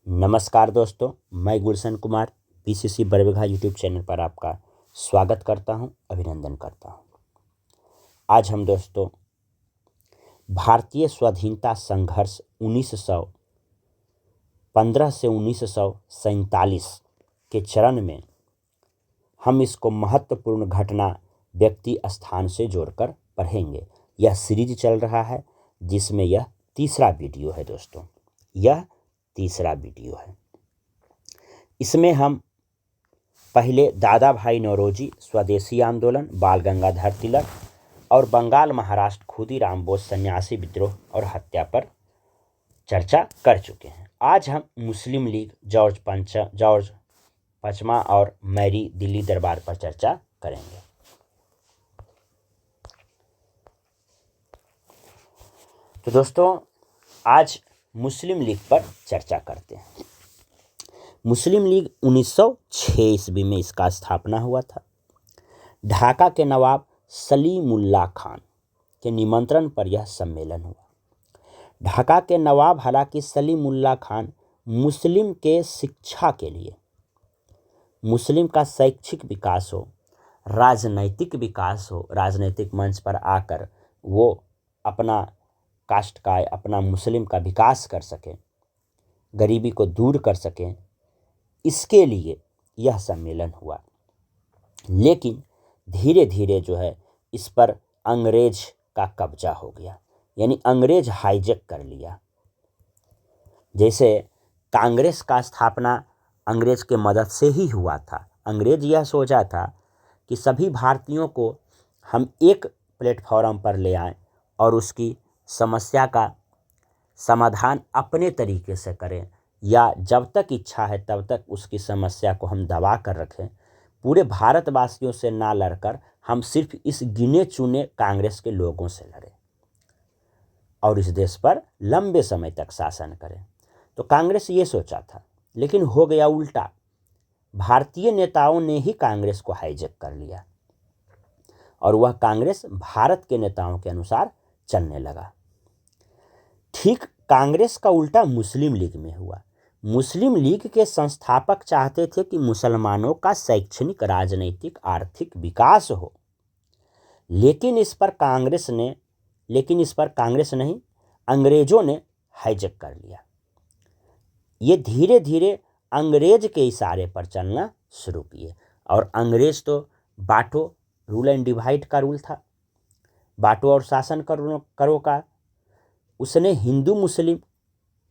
नमस्कार दोस्तों, मैं Gulshan Kumar PCC Barbigha YouTube channel पर आपका स्वागत करता हूं, अभिनंदन करता हूं। आज हम दोस्तों भारतीय स्वाधीनता संघर्ष 1915 से 1947 के चरण में हम इसको महत्वपूर्ण घटना व्यक्ति स्थान से जोड़कर पढ़ेंगे। यह सीरीज चल रहा है जिसमें यह तीसरा वीडियो है दोस्तों, यह तीसरा वीडियो है। इसमें हम पहले दादा भाई नौरोजी, स्वदेशी आंदोलन, बाल गंगाधर तिलक और बंगाल महाराष्ट्र खुदीराम बोस सन्यासी विद्रोह और हत्या पर चर्चा कर चुके हैं। आज हम मुस्लिम लीग, जॉर्ज पचमा और मैरी दिल्ली दरबार पर चर्चा करेंगे। तो दोस्तों आज मुस्लिम लीग पर चर्चा करते हैं। मुस्लिम लीग 1906 ईस्वी में इसका स्थापना हुआ था। ढाका के नवाब सलीमुल्लाह खान के निमंत्रण पर यह सम्मेलन हुआ। ढाका के नवाब हालांकि सलीमुल्लाह खान मुस्लिम के शिक्षा के लिए, मुस्लिम का शैक्षिक विकास हो, राजनैतिक विकास हो, राजनैतिक मंच पर आकर वो अपना कास्ट का, अपना मुस्लिम का विकास कर सकें, गरीबी को दूर कर सकें, इसके लिए यह सम्मेलन हुआ। लेकिन धीरे धीरे जो है इस पर अंग्रेज का कब्जा हो गया, यानी अंग्रेज हाईजैक कर लिया। जैसे कांग्रेस का स्थापना अंग्रेज के मदद से ही हुआ था। अंग्रेज यह सोचा था कि सभी भारतीयों को हम एक प्लेटफॉर्म पर ले आएं और उसकी समस्या का समाधान अपने तरीके से करें, या जब तक इच्छा है तब तक उसकी समस्या को हम दबा कर रखें। पूरे भारतवासियों से ना लड़कर हम सिर्फ इस गिने चुने कांग्रेस के लोगों से लड़ें और इस देश पर लंबे समय तक शासन करें। तो कांग्रेस ये सोचा था, लेकिन हो गया उल्टा। भारतीय नेताओं ने ही कांग्रेस को हाईजैक कर लिया और वह कांग्रेस भारत के नेताओं के अनुसार चलने लगा। ठीक कांग्रेस का उल्टा मुस्लिम लीग में हुआ। मुस्लिम लीग के संस्थापक चाहते थे कि मुसलमानों का शैक्षणिक, राजनीतिक, आर्थिक विकास हो, लेकिन इस पर कांग्रेस नहीं, अंग्रेजों ने हाईजैक कर लिया। ये धीरे धीरे अंग्रेज के इशारे पर चलना शुरू किए और अंग्रेज तो बांटो, रूल एंड डिवाइड का रूल था, बांटो और शासन करो का। उसने हिंदू मुस्लिम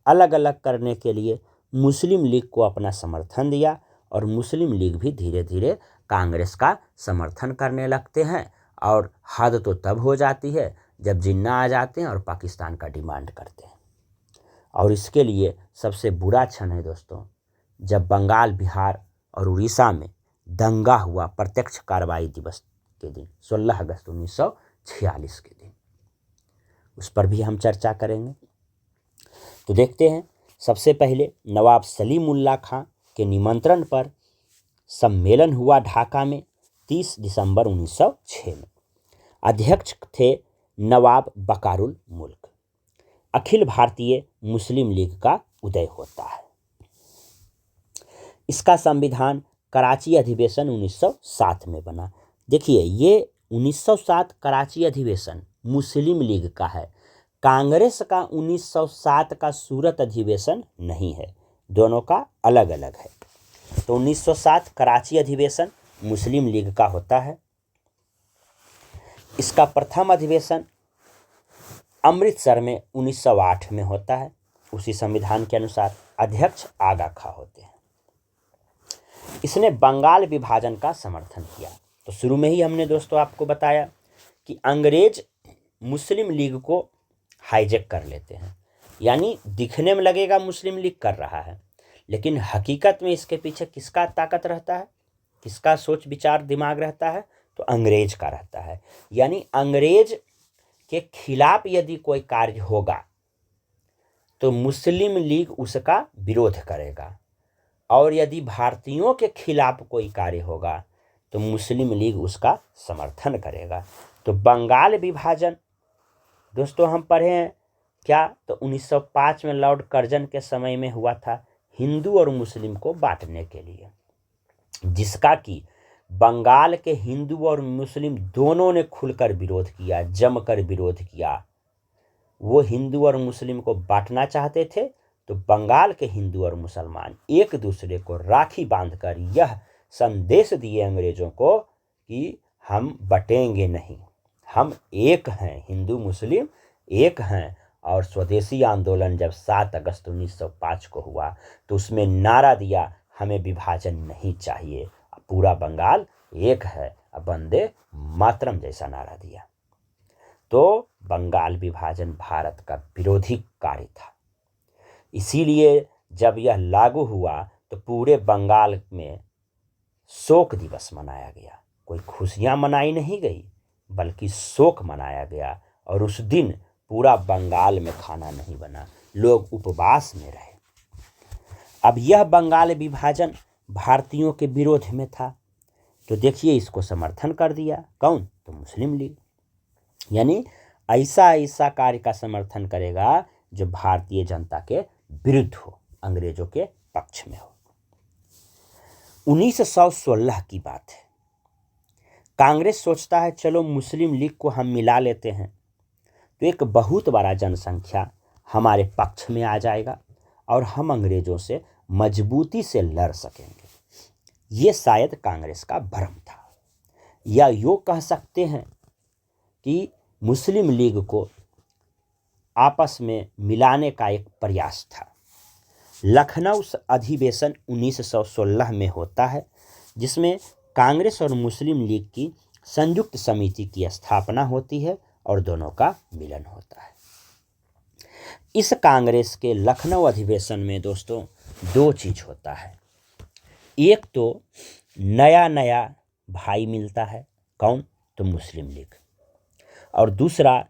अलग अलग करने के लिए मुस्लिम लीग को अपना समर्थन दिया और मुस्लिम लीग भी धीरे धीरे कांग्रेस का समर्थन करने लगते हैं। और हद तो तब हो जाती है जब जिन्ना आ जाते हैं और पाकिस्तान का डिमांड करते हैं। और इसके लिए सबसे बुरा क्षण है दोस्तों जब बंगाल, बिहार और उड़ीसा में दंगा हुआ, प्रत्यक्ष कार्रवाई दिवस के दिन, 16 अगस्त 1946 के दिन। उस पर भी हम चर्चा करेंगे। तो देखते हैं, सबसे पहले नवाब सलीमुल्लाह खां के निमंत्रण पर सम्मेलन हुआ ढाका में 30 दिसंबर 1906 में। अध्यक्ष थे नवाब बकारुल मुल्क। अखिल भारतीय मुस्लिम लीग का उदय होता है। इसका संविधान कराची अधिवेशन 1907 में बना। देखिए, ये 1907 कराची अधिवेशन मुस्लिम लीग का है। कांग्रेस का 1907 का सूरत अधिवेशन नहीं है, दोनों का अलग अलग है। तो 1907 कराची अधिवेशन मुस्लिम लीग का होता है। इसका प्रथम अधिवेशन अमृतसर में 1908 में होता है। उसी संविधान के अनुसार अध्यक्ष आगा खां होते हैं। इसने बंगाल विभाजन का समर्थन किया। तो शुरू में ही हमने दोस्तों आपको बताया कि अंग्रेज मुस्लिम लीग को हाईजैक कर लेते हैं, यानी दिखने में लगेगा मुस्लिम लीग कर रहा है, लेकिन हकीकत में इसके पीछे किसका ताकत रहता है, किसका सोच विचार दिमाग रहता है? तो अंग्रेज का रहता है। यानी अंग्रेज के खिलाफ यदि कोई कार्य होगा तो मुस्लिम लीग उसका विरोध करेगा, और यदि भारतीयों के खिलाफ कोई कार्य होगा तो मुस्लिम लीग उसका समर्थन करेगा। तो बंगाल विभाजन दोस्तों हम पढ़े हैं क्या? तो 1905 में लॉर्ड कर्जन के समय में हुआ था। हिंदू और मुस्लिम को बांटने के लिए, जिसका कि बंगाल के हिंदू और मुस्लिम दोनों ने खुलकर विरोध किया, जमकर विरोध किया। वो हिंदू और मुस्लिम को बांटना चाहते थे, तो बंगाल के हिंदू और मुसलमान एक दूसरे को राखी बांधकर यह संदेश दिए अंग्रेजों को कि हम बटेंगे नहीं, हम एक हैं, हिंदू मुस्लिम एक हैं। और स्वदेशी आंदोलन जब 7 अगस्त 1905 को हुआ तो उसमें नारा दिया, हमें विभाजन नहीं चाहिए, पूरा बंगाल एक है, वंदे मातरम जैसा नारा दिया। तो बंगाल विभाजन भारत का विरोधी कार्य था। इसीलिए जब यह लागू हुआ तो पूरे बंगाल में शोक दिवस मनाया गया। कोई खुशियां मनाई नहीं गई, बल्कि शोक मनाया गया। और उस दिन पूरा बंगाल में खाना नहीं बना, लोग उपवास में रहे। अब यह बंगाल विभाजन भारतीयों के विरोध में था, तो देखिए इसको समर्थन कर दिया कौन? तो मुस्लिम लीग। यानी ऐसा कार्य का समर्थन करेगा जो भारतीय जनता के विरुद्ध हो, अंग्रेजों के पक्ष में हो। 1916 की बात है। कांग्रेस सोचता है चलो मुस्लिम लीग को हम मिला लेते हैं, तो एक बहुत बड़ा जनसंख्या हमारे पक्ष में आ जाएगा और हम अंग्रेजों से मजबूती से लड़ सकेंगे। ये शायद कांग्रेस का भ्रम था, या यूँ कह सकते हैं कि मुस्लिम लीग को आपस में मिलाने का एक प्रयास था। लखनऊ अधिवेशन 1916 में होता है, जिसमें कांग्रेस और मुस्लिम लीग की संयुक्त समिति की स्थापना होती है और दोनों का मिलन होता है। इस कांग्रेस के लखनऊ अधिवेशन में दोस्तों 2 चीज़ होता है। एक तो नया भाई मिलता है, कौन? तो मुस्लिम लीग। और दूसरा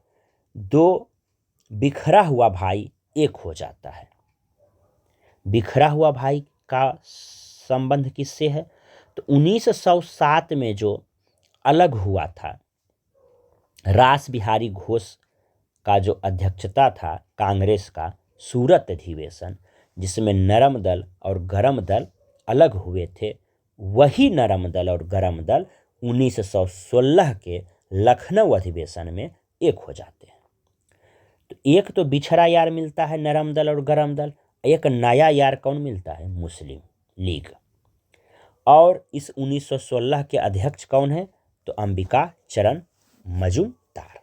2 बिखरा हुआ भाई एक हो जाता है। बिखरा हुआ भाई का संबंध किससे है? तो 1907 में जो अलग हुआ था, रास बिहारी घोष का जो अध्यक्षता था कांग्रेस का सूरत अधिवेशन, जिसमें नरम दल और गरम दल अलग हुए थे, वही नरम दल और गरम दल 1916 के लखनऊ अधिवेशन में एक हो जाते हैं। तो एक तो बिछड़ा यार मिलता है नरम दल और गरम दल, एक नया यार कौन मिलता है? मुस्लिम लीग। और इस 1916 के अध्यक्ष कौन है? तो अंबिका चरण मजूमदार।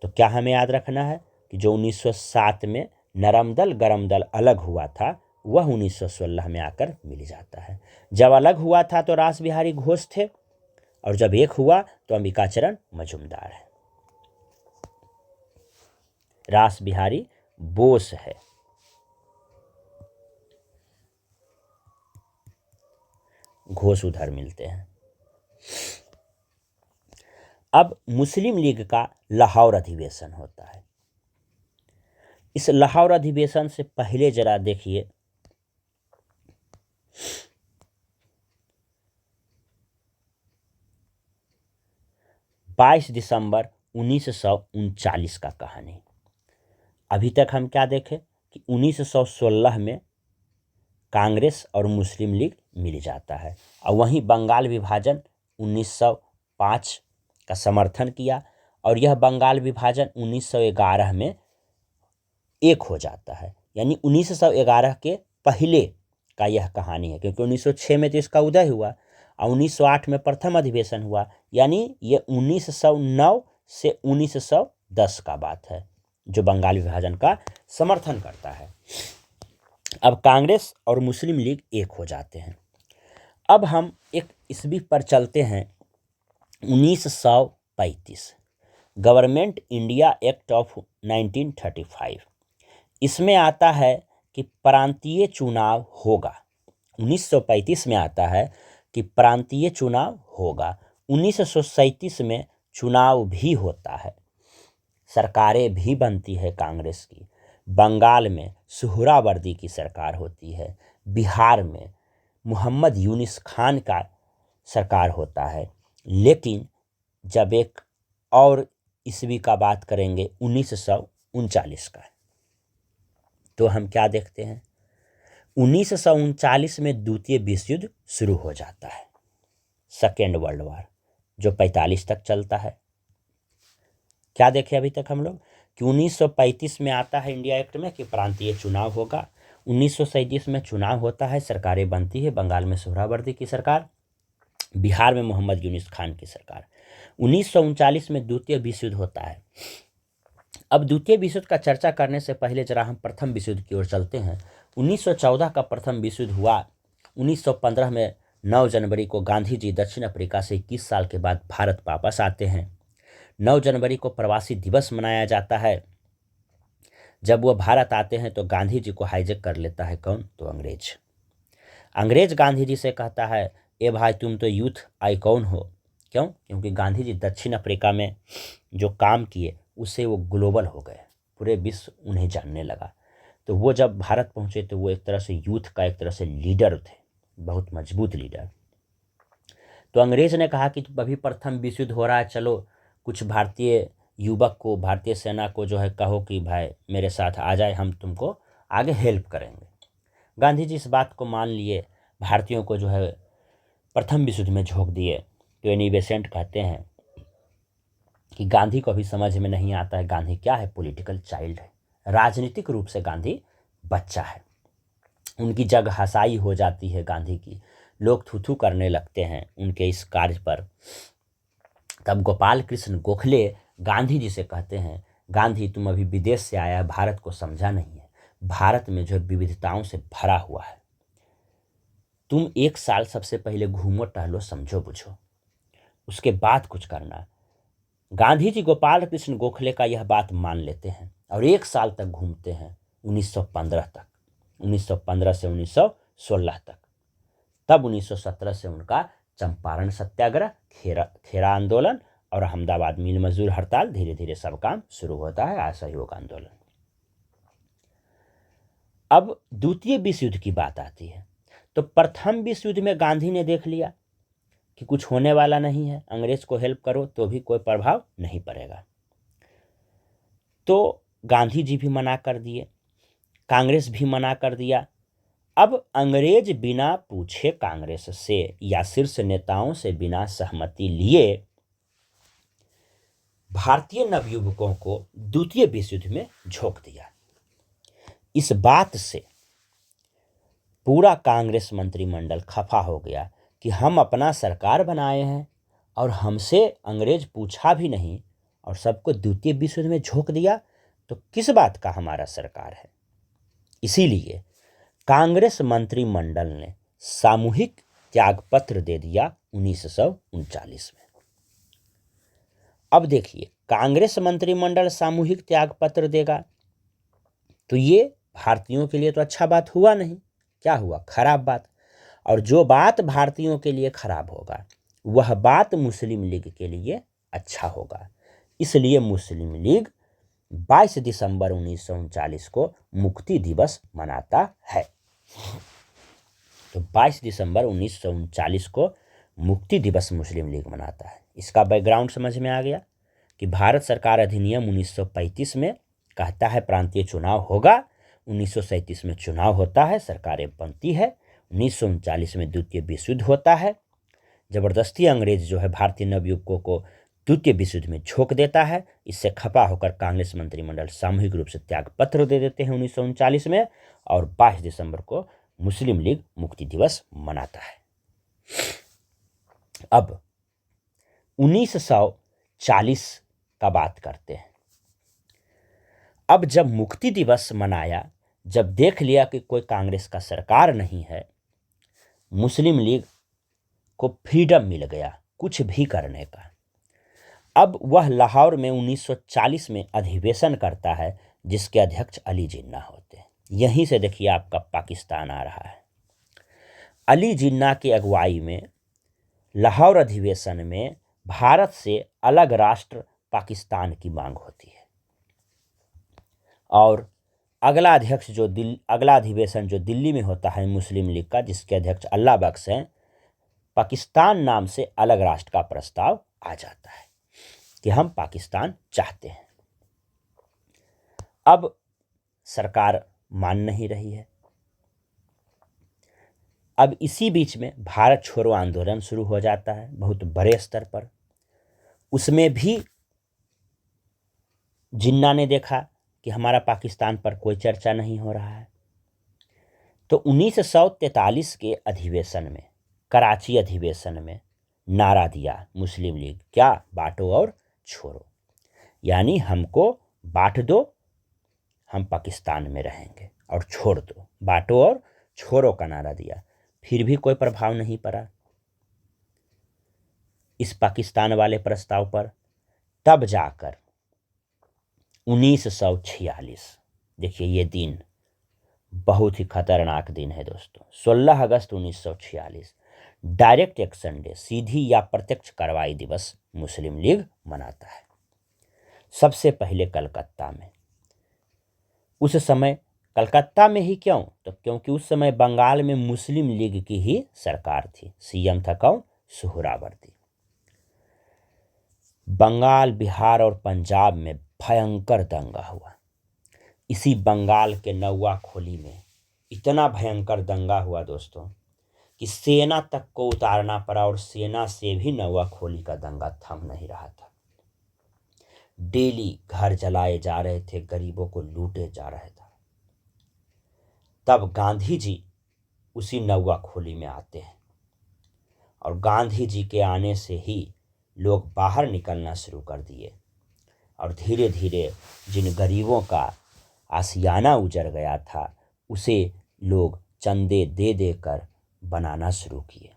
तो क्या हमें याद रखना है कि जो 1907 में नरम दल गरम दल अलग हुआ था, वह 1916 में आकर मिल जाता है। जब अलग हुआ था तो रास बिहारी घोष थे, और जब एक हुआ तो अंबिका चरण मजूमदार है। रास बिहारी बोस है। घोष उधर मिलते हैं। अब मुस्लिम लीग का लाहौर अधिवेशन होता है। इस लाहौर अधिवेशन से पहले जरा देखिए, बाईस दिसंबर 1939 का कहानी। अभी तक हम क्या देखें कि 1916 में कांग्रेस और मुस्लिम लीग मिल जाता है, और वहीं बंगाल विभाजन 1905 का समर्थन किया, और यह बंगाल विभाजन 1911 में एक हो जाता है। यानी 1911 के पहले का यह कहानी है, क्योंकि 1906 में तो इसका उदय हुआ और 1908 में प्रथम अधिवेशन हुआ। यानी ये 1909 से 1910 का बात है जो बंगाल विभाजन का समर्थन करता है। अब कांग्रेस और मुस्लिम लीग एक हो जाते हैं। अब हम एक ईस्वी पर चलते हैं, 1935, गवर्नमेंट इंडिया एक्ट ऑफ 1935। इसमें आता है कि प्रांतीय चुनाव होगा। 1935 में आता है कि प्रांतीय चुनाव होगा। 1937 में चुनाव भी होता है, सरकारें भी बनती है कांग्रेस की। बंगाल में सुहरावर्दी की सरकार होती है, बिहार में मोहम्मद यूनिस खान का सरकार होता है। लेकिन जब एक और ईस्वी का बात करेंगे 1939 का, तो हम क्या देखते हैं 1939 में द्वितीय विश्व युद्ध शुरू हो जाता है, सेकेंड वर्ल्ड वॉर, जो 45 तक चलता है। क्या देखे अभी तक हम लोग कि 1935 में आता है इंडिया एक्ट में कि प्रांतीय चुनाव होगा। 1937 में चुनाव होता है, सरकारें बनती है, बंगाल में सोहरावर्दी की सरकार, बिहार में मोहम्मद यूनुस खान की सरकार। 1939 में द्वितीय विश्व युद्ध होता है। अब द्वितीय विश्व युद्ध का चर्चा करने से पहले जरा हम प्रथम विश्व युद्ध की ओर चलते हैं। 1914 का प्रथम विश्व युद्ध हुआ। 1915 में 9 जनवरी को गांधी जी दक्षिण अफ्रीका से 21 साल के बाद भारत वापस आते हैं। 9 जनवरी को प्रवासी दिवस मनाया जाता है। जब वो भारत आते हैं तो गांधी जी को हाईजैक कर लेता है कौन? तो अंग्रेज। अंग्रेज गांधी जी से कहता है, ए भाई तुम तो यूथ आइकॉन हो। क्यों? क्योंकि गांधी जी दक्षिण अफ्रीका में जो काम किए उससे वो ग्लोबल हो गए, पूरे विश्व उन्हें जानने लगा। तो वो जब भारत पहुंचे तो वो एक तरह से यूथ का एक तरह से लीडर थे, बहुत मजबूत लीडर। तो अंग्रेज ने कहा कि अभी प्रथम विश्व युद्ध हो रहा है, चलो कुछ भारतीय युवक को, भारतीय सेना को जो है कहो कि भाई मेरे साथ आ जाए, हम तुमको आगे हेल्प करेंगे। गांधी जी इस बात को मान लिए, भारतीयों को जो है प्रथम विश्व युद्ध में झोंक दिए। तो एनी बेसेंट कहते हैं कि गांधी को भी समझ में नहीं आता है गांधी क्या है, पॉलिटिकल चाइल्ड है, राजनीतिक रूप से गांधी बच्चा है। उनकी जग हंसाई हो जाती है गांधी की, लोग थू थू करने लगते हैं उनके इस कार्य पर। तब गोपाल कृष्ण गोखले गांधी जी से कहते हैं, गांधी तुम अभी विदेश से आया है, भारत को समझा नहीं है, भारत में जो है विविधताओं से भरा हुआ है, तुम 1 साल सबसे पहले घूमो टहलो समझो बुझो, उसके बाद कुछ करना। गांधी जी गोपाल कृष्ण गोखले का यह बात मान लेते हैं और 1 साल तक घूमते हैं, 1915 तक, 1915 से 1916 तक। तब 1917 से उनका चंपारण सत्याग्रह, खेरा आंदोलन और अहमदाबाद मिल मजदूर हड़ताल, धीरे धीरे सब काम शुरू होता है, असहयोग आंदोलन। अब द्वितीय विश्व युद्ध की बात आती है। तो प्रथम विश्व युद्ध में गांधी ने देख लिया कि कुछ होने वाला नहीं है, अंग्रेज को हेल्प करो तो भी कोई प्रभाव नहीं पड़ेगा, तो गांधी जी भी मना कर दिए, कांग्रेस भी मना कर दिया। अब अंग्रेज बिना पूछे कांग्रेस से या शीर्ष नेताओं से बिना सहमति लिए भारतीय नवयुवकों को द्वितीय विश्व युद्ध में झोंक दिया। इस बात से पूरा कांग्रेस मंत्रिमंडल खफा हो गया कि हम अपना सरकार बनाए हैं और हमसे अंग्रेज पूछा भी नहीं और सबको द्वितीय विश्व युद्ध में झोंक दिया, तो किस बात का हमारा सरकार है। इसीलिए कांग्रेस मंत्रिमंडल ने सामूहिक त्यागपत्र दे दिया 1939 में। अब देखिए, कांग्रेस मंत्रिमंडल सामूहिक त्यागपत्र देगा तो ये भारतीयों के लिए तो अच्छा बात हुआ नहीं, क्या हुआ? खराब बात। और जो बात भारतीयों के लिए खराब होगा वह बात मुस्लिम लीग के लिए अच्छा होगा। इसलिए मुस्लिम लीग 22 दिसंबर 1939 को मुक्ति दिवस मनाता है। तो 22 दिसंबर 1939 को मुक्ति दिवस मुस्लिम लीग मनाता है। इसका बैकग्राउंड समझ में आ गया कि भारत सरकार अधिनियम 1935 में कहता है प्रांतीय चुनाव होगा, 1937 में चुनाव होता है, सरकारें बनती है, 1939 में द्वितीय विश्व युद्ध होता है। जबरदस्ती अंग्रेज जो है भारतीय नवयुवकों को द्वितीय विश्व युद्ध में झोंक देता है। इससे खफा होकर कांग्रेस मंत्रिमंडल सामूहिक रूप से त्याग पत्र दे देते हैं 1939 में और 22 दिसंबर को मुस्लिम लीग मुक्ति दिवस मनाता है। अब 1940 का बात करते हैं। अब जब मुक्ति दिवस मनाया, जब देख लिया कि कोई कांग्रेस का सरकार नहीं है, मुस्लिम लीग को फ्रीडम मिल गया कुछ भी करने का। अब वह लाहौर में 1940 में अधिवेशन करता है जिसके अध्यक्ष अली जिन्ना होते हैं। यहीं से देखिए आपका पाकिस्तान आ रहा है। अली जिन्ना की अगुवाई में लाहौर अधिवेशन में भारत से अलग राष्ट्र पाकिस्तान की मांग होती है और अगला अधिवेशन जो दिल्ली में होता है मुस्लिम लीग का, जिसके अध्यक्ष अल्लाह बख्श हैं, पाकिस्तान नाम से अलग राष्ट्र का प्रस्ताव आ जाता है कि हम पाकिस्तान चाहते हैं। अब सरकार मान नहीं रही है। अब इसी बीच में भारत छोड़ो आंदोलन शुरू हो जाता है बहुत बड़े स्तर पर। उसमें भी जिन्ना ने देखा कि हमारा पाकिस्तान पर कोई चर्चा नहीं हो रहा है, तो 1943 के अधिवेशन में, कराची अधिवेशन में नारा दिया मुस्लिम लीग, क्या, बांटो और छोड़ो, यानी हमको बांट दो, हम पाकिस्तान में रहेंगे, और छोड़ दो, बांटो और छोड़ो का नारा दिया। फिर भी कोई प्रभाव नहीं पड़ा इस पाकिस्तान वाले प्रस्ताव पर। तब जाकर 1946, देखिए ये दिन बहुत ही खतरनाक दिन है दोस्तों, 16 अगस्त 1946 डायरेक्ट एक्शन डे, सीधी या प्रत्यक्ष कार्रवाई दिवस मुस्लिम लीग मनाता है। सबसे पहले कलकत्ता में। उस समय कलकत्ता में ही क्यों, तो क्योंकि उस समय बंगाल में मुस्लिम लीग की ही सरकार थी, सीएम था कौन, सुहरावर्दी। बंगाल, बिहार और पंजाब में भयंकर दंगा हुआ। इसी बंगाल के नौवाखोली में इतना भयंकर दंगा हुआ दोस्तों कि सेना तक को उतारना पड़ा, और सेना से भी नौवाखोली का दंगा थम नहीं रहा था। डेली घर जलाए जा रहे थे, गरीबों को लूटे जा रहे थे। तब गांधी जी उसी नौवाखोली में आते हैं, और गांधी जी के आने से ही लोग बाहर निकलना शुरू कर दिए, और धीरे धीरे जिन गरीबों का आशियाना उजड़ गया था उसे लोग चंदे दे देकर बनाना शुरू किए।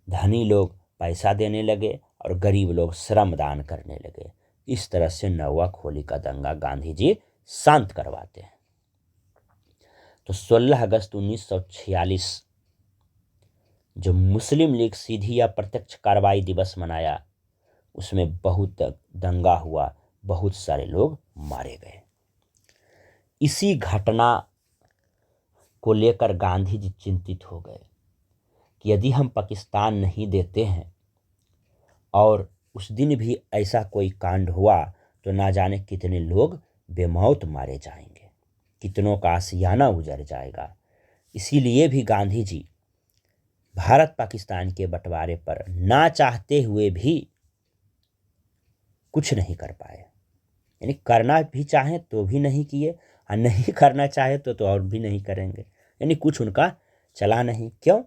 धनी लोग पैसा देने लगे और गरीब लोग श्रमदान करने लगे। इस तरह से नौवाखोली का दंगा गांधी जी शांत करवाते हैं। तो 16 अगस्त 1946 जो मुस्लिम लीग सीधी या प्रत्यक्ष कार्रवाई दिवस मनाया, उसमें बहुत दंगा हुआ, बहुत सारे लोग मारे गए। इसी घटना को लेकर गांधी जी चिंतित हो गए कि यदि हम पाकिस्तान नहीं देते हैं और उस दिन भी ऐसा कोई कांड हुआ तो ना जाने कितने लोग बेमौत मारे जाएंगे, कितनों का आशियाना उजड़ जाएगा। इसीलिए भी गांधी जी भारत पाकिस्तान के बंटवारे पर ना चाहते हुए भी कुछ नहीं कर पाए, यानी करना भी चाहें तो भी नहीं किए, और नहीं करना चाहे तो और भी नहीं करेंगे, यानी कुछ उनका चला नहीं। क्यों?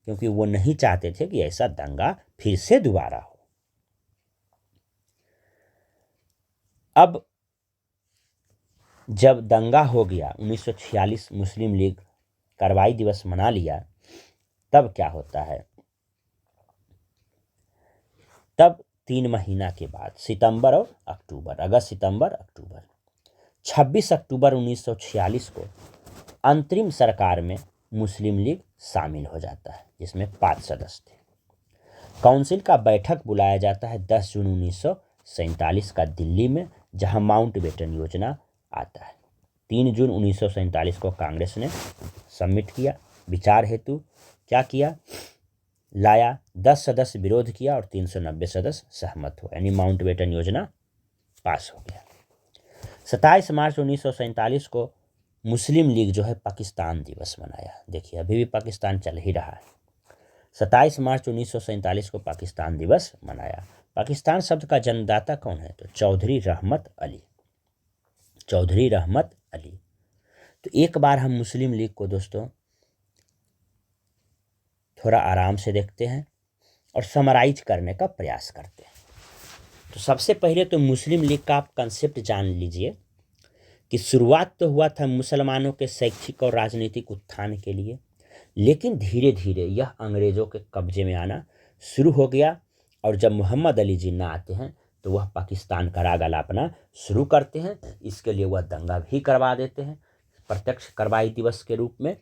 क्योंकि वो नहीं चाहते थे कि ऐसा दंगा फिर से दोबारा हो। अब जब दंगा हो गया, 1946 मुस्लिम लीग कार्रवाई दिवस मना लिया, तब क्या होता है, तब 3 महीना के बाद सितंबर और अक्टूबर, अगस्त सितंबर अक्टूबर, 26 अक्टूबर 1946 को अंतरिम सरकार में मुस्लिम लीग शामिल हो जाता है, जिसमें 5 सदस्य थे। काउंसिल का बैठक बुलाया जाता है 10 जून 1947 का दिल्ली में, जहां माउंटबेटन योजना आता है। 3 जून 1947 को कांग्रेस ने सबमिट किया, विचार हेतु क्या किया, लाया, 10 सदस्य विरोध किया और 390 सदस्य सहमत हुए, यानी माउंटबेटन योजना पास हो गया। 27 मार्च 1947 को मुस्लिम लीग जो है पाकिस्तान दिवस मनाया। देखिए अभी भी पाकिस्तान चल ही रहा है। 27 मार्च 1947 को पाकिस्तान दिवस मनाया। पाकिस्तान शब्द का जन्मदाता कौन है, तो चौधरी रहमत अली, चौधरी रहमत अली। तो एक बार हम मुस्लिम लीग को दोस्तों थोड़ा आराम से देखते हैं और समराइज करने का प्रयास करते हैं। तो सबसे पहले तो मुस्लिम लीग का आप कंसेप्ट जान लीजिए कि शुरुआत तो हुआ था मुसलमानों के शैक्षिक और राजनीतिक उत्थान के लिए, लेकिन धीरे धीरे यह अंग्रेज़ों के कब्जे में आना शुरू हो गया, और जब मोहम्मद अली जिन्ना आते हैं तो वह पाकिस्तान का राग अलापना शुरू करते हैं। इसके लिए वह दंगा भी करवा देते हैं प्रत्यक्ष कार्रवाई दिवस के रूप में,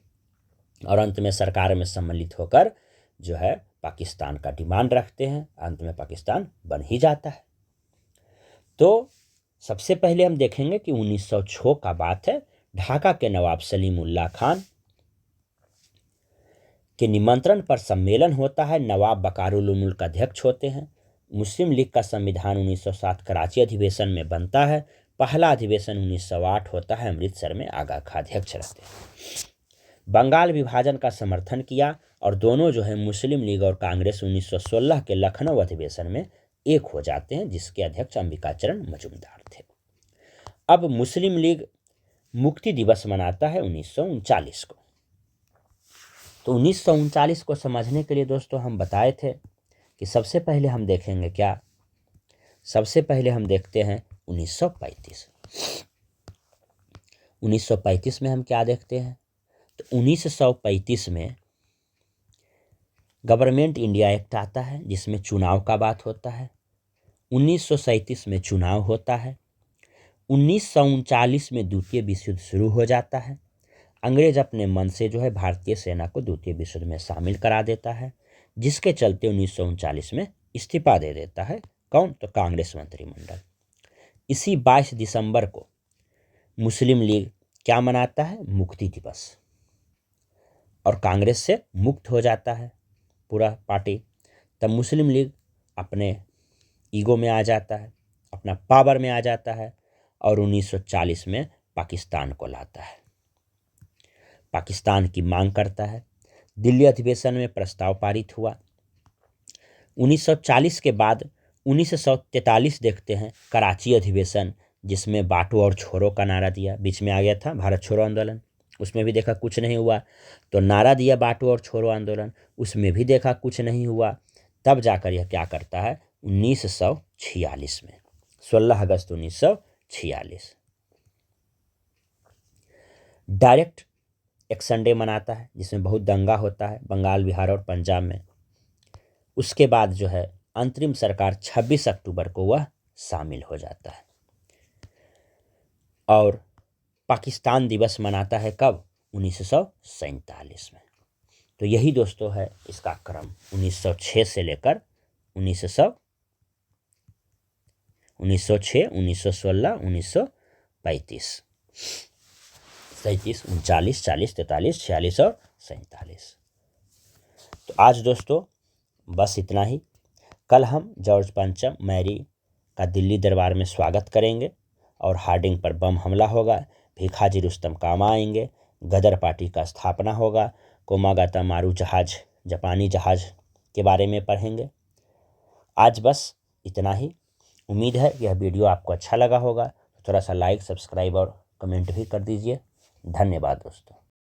और अंत में सरकार में सम्मिलित होकर जो है पाकिस्तान का डिमांड रखते हैं। अंत में पाकिस्तान बन ही जाता है। तो सबसे पहले हम देखेंगे कि 1906 का बात है, ढाका के नवाब सलीम उल्लाह खान के निमंत्रण पर सम्मेलन होता है। नवाब बकारुल मुल्क अध्यक्ष होते हैं। मुस्लिम लीग का संविधान 1907 कराची अधिवेशन में बनता है। पहला अधिवेशन 1908 होता है, अमृतसर में आगा खां अध्यक्ष रहते हैं। बंगाल विभाजन का समर्थन किया और दोनों जो है मुस्लिम लीग और कांग्रेस 1916 के लखनऊ अधिवेशन में एक हो जाते हैं, जिसके अध्यक्ष अंबिकाचरण मजूमदार थे। अब मुस्लिम लीग मुक्ति दिवस मनाता है 1939 को। तो 1939 को समझने के लिए दोस्तों हम बताए थे कि सबसे पहले हम देखेंगे क्या, सबसे पहले हम देखते हैं 1935। 1935 में हम क्या देखते हैं, तो 1935 में गवर्नमेंट इंडिया एक्ट आता है जिसमें चुनाव का बात होता है। 1937 में चुनाव होता है। 1939 में द्वितीय विश्व युद्ध शुरू हो जाता है। अंग्रेज अपने मन से जो है भारतीय सेना को द्वितीय विश्व युद्ध में शामिल करा देता है, जिसके चलते 1939 में इस्तीफा दे देता है कौन, तो कांग्रेस मंत्रिमंडल। इसी 22 दिसंबर को मुस्लिम लीग क्या मनाता है, मुक्ति दिवस, और कांग्रेस से मुक्त हो जाता है पूरा पार्टी। तब मुस्लिम लीग अपने ईगो में आ जाता है, अपना पावर में आ जाता है और 1940 में पाकिस्तान को लाता है, पाकिस्तान की मांग करता है। दिल्ली अधिवेशन में प्रस्ताव पारित हुआ। 1940 के बाद 1943 देखते हैं, कराची अधिवेशन, जिसमें बांटो और छोड़ो का नारा दिया, बीच में आ गया था भारत छोड़ो आंदोलन, उसमें भी देखा कुछ नहीं हुआ, तो नारा दिया बांटो और छोड़ो आंदोलन, उसमें भी देखा कुछ नहीं हुआ। तब जाकर यह क्या करता है, 1946 में 16 अगस्त 1946 डायरेक्ट एक्शन डे मनाता है, जिसमें बहुत दंगा होता है बंगाल, बिहार और पंजाब में। उसके बाद जो है अंतरिम सरकार 26 अक्टूबर को वह शामिल हो जाता है और पाकिस्तान दिवस मनाता है कब, 1947 में। तो यही दोस्तों है इसका क्रम 1906 से लेकर 1906, 1916, 1935, 37, 39, 40, 43, 46 और 47। तो आज दोस्तों बस इतना ही। कल हम जॉर्ज पंचम मैरी का दिल्ली दरबार में स्वागत करेंगे और हार्डिंग पर बम हमला होगा, भिखाजी रुस्तम काम आएंगे, गदर पार्टी का स्थापना होगा, कोमागाता मारू जहाज, जापानी जहाज के बारे में पढ़ेंगे। आज बस इतना ही। उम्मीद है यह वीडियो आपको अच्छा लगा होगा, तो थोड़ा सा लाइक, सब्सक्राइब और कमेंट भी कर दीजिए। धन्यवाद दोस्तों।